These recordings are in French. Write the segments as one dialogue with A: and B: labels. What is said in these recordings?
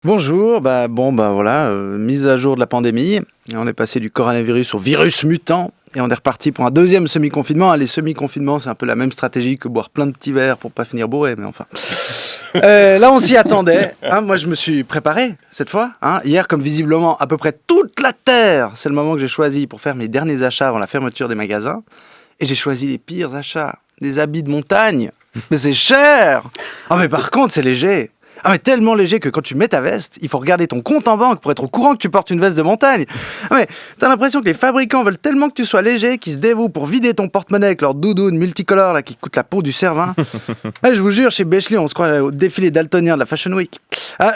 A: Bonjour, voilà, mise à jour de la pandémie. Et on est passé du coronavirus au virus mutant et on est reparti pour un deuxième semi-confinement. Les semi-confinements, c'est un peu la même stratégie que boire plein de petits verres pour pas finir bourré, mais enfin. Là, on s'y attendait. Moi, je me suis préparé cette fois. Hier, comme visiblement à peu près toute la Terre, c'est le moment que j'ai choisi pour faire mes derniers achats avant la fermeture des magasins. Et j'ai choisi les pires achats, des habits de montagne. Mais c'est cher. Mais par contre, c'est léger. Mais tellement léger que quand tu mets ta veste, il faut regarder ton compte en banque pour être au courant que tu portes une veste de montagne. Mais t'as l'impression que les fabricants veulent tellement que tu sois léger qu'ils se dévouent pour vider ton porte-monnaie avec leur doudoune multicolore là, qui coûte la peau du cervin. Je vous jure, chez Bechley, on se croirait au défilé daltonien de la Fashion Week.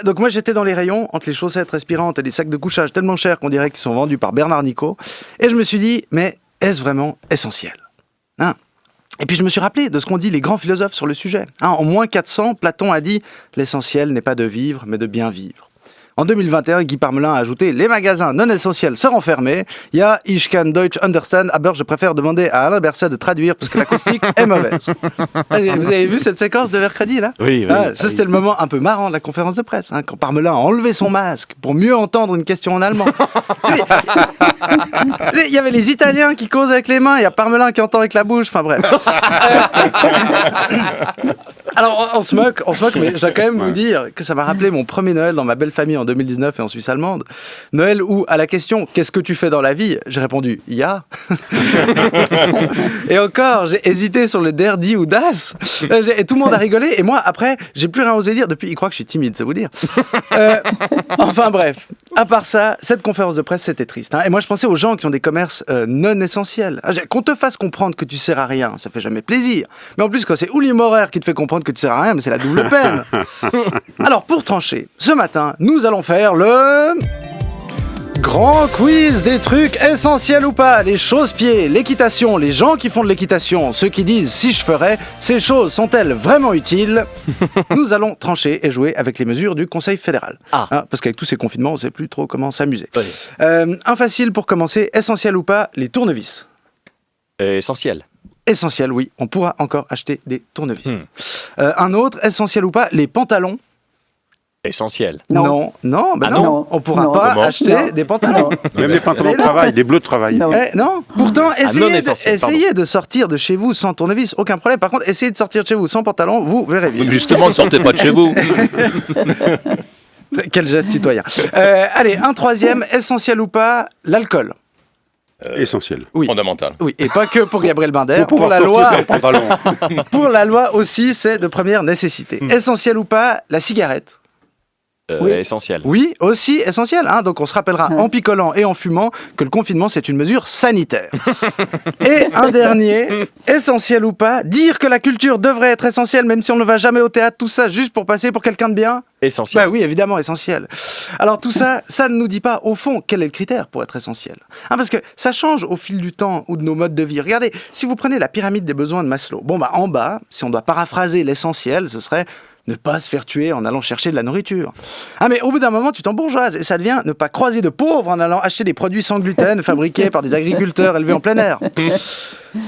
A: Donc moi, j'étais dans les rayons entre les chaussettes respirantes et des sacs de couchage tellement chers qu'on dirait qu'ils sont vendus par Bernard Nico. Et je me suis dit, mais est-ce vraiment essentiel ? Et puis je me suis rappelé de ce qu'ont dit les grands philosophes sur le sujet. En moins 400, Platon a dit « L'essentiel n'est pas de vivre, mais de bien vivre ». En 2021, Guy Parmelin a ajouté « Les magasins non essentiels seront fermés. Il y a Ich kann Deutsch understand. Aber je préfère demander à Alain Berset de traduire parce que l'acoustique est mauvaise. » Vous avez vu cette séquence de mercredi là ?
B: Oui.
A: Ça, c'était le moment un peu marrant de la conférence de presse, quand Parmelin a enlevé son masque pour mieux entendre une question en allemand. Il y avait les Italiens qui causent avec les mains, il y a Parmelin qui entend avec la bouche, enfin bref. Alors on se moque, mais je dois quand même vous dire que ça m'a rappelé mon premier Noël dans ma belle famille en 2019 et en Suisse allemande. Noël où, à la question « Qu'est-ce que tu fais dans la vie ?» j'ai répondu « Ya ». Et encore, j'ai hésité sur le der, die ou das. Et tout le monde a rigolé. Et moi, après, j'ai plus rien osé dire. Depuis, il croit que je suis timide, ça vous dire. Enfin bref, à part ça, cette conférence de presse, c'était triste. Et moi, je pensais aux gens qui ont des commerces non essentiels. Qu'on te fasse comprendre que tu sers à rien, ça fait jamais plaisir. Mais en plus, quand c'est Uli Maurer qui te fait comprendre que tu sers à rien, mais c'est la double peine. Alors, pour trancher, ce matin, nous allons faire le grand quiz des trucs essentiels ou pas, les choses-pieds, l'équitation, les gens qui font de l'équitation, ceux qui disent si je ferais, ces choses sont-elles vraiment utiles ? Nous allons trancher et jouer avec les mesures du Conseil fédéral. Parce qu'avec tous ces confinements, on ne sait plus trop comment s'amuser. Oui. Un facile pour commencer, essentiel ou pas, les tournevis.
B: Essentiel.
A: Essentiel, oui, on pourra encore acheter des tournevis. Un autre, essentiel ou pas, les pantalons.
B: Essentiel.
A: Non, on pourra pas acheter des pantalons.
C: Même les pantalons de travail, les bleus de travail.
A: Non. Pourtant, essayez de sortir de chez vous sans tournevis, aucun problème. Par contre, essayez de sortir de chez vous sans pantalon, vous verrez vite.
B: Justement, ne sortez pas de chez vous.
A: Quel geste citoyen. Allez, un troisième, essentiel ou pas, l'alcool.
C: Essentiel.
A: Oui.
B: Fondamental.
A: Oui, et pas que pour Gabriel Binder, pour la loi. Pour la loi aussi, c'est de première nécessité. Essentiel ou pas, la cigarette.
B: Oui. Essentiel.
A: Oui, aussi essentiel. Donc on se rappellera en picolant et en fumant que le confinement, c'est une mesure sanitaire. Et un dernier, essentiel ou pas, dire que la culture devrait être essentielle, même si on ne va jamais au théâtre, tout ça juste pour passer pour quelqu'un de bien.
B: Essentiel.
A: Oui, évidemment, essentiel. Alors tout ça, ça ne nous dit pas, au fond, quel est le critère pour être essentiel. Parce que ça change au fil du temps ou de nos modes de vie. Regardez, si vous prenez la pyramide des besoins de Maslow, en bas, si on doit paraphraser l'essentiel, ce serait ne pas se faire tuer en allant chercher de la nourriture. Mais au bout d'un moment, tu t'embourgeoises et ça devient ne pas croiser de pauvres en allant acheter des produits sans gluten fabriqués par des agriculteurs élevés en plein air.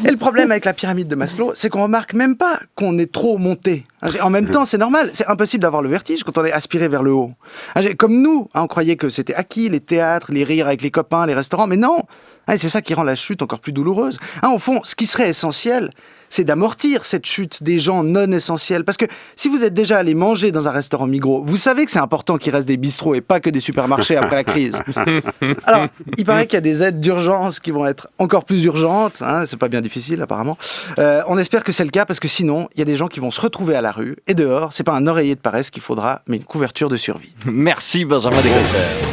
A: Et le problème avec la pyramide de Maslow, c'est qu'on remarque même pas qu'on est trop monté. En même temps, c'est normal, c'est impossible d'avoir le vertige quand on est aspiré vers le haut. Comme nous, on croyait que c'était acquis, les théâtres, les rires avec les copains, les restaurants, mais non. C'est ça qui rend la chute encore plus douloureuse. Au fond, ce qui serait essentiel, c'est d'amortir cette chute des gens non essentiels. Parce que si vous êtes déjà allé manger dans un restaurant Migros, vous savez que c'est important qu'il reste des bistrots et pas que des supermarchés après la crise. Alors, il paraît qu'il y a des aides d'urgence qui vont être encore plus urgentes. C'est pas bien difficile, apparemment. On espère que c'est le cas parce que sinon, il y a des gens qui vont se retrouver à la rue. Et dehors, c'est pas un oreiller de paresse qu'il faudra, mais une couverture de survie.
B: Merci Benjamin Descostères.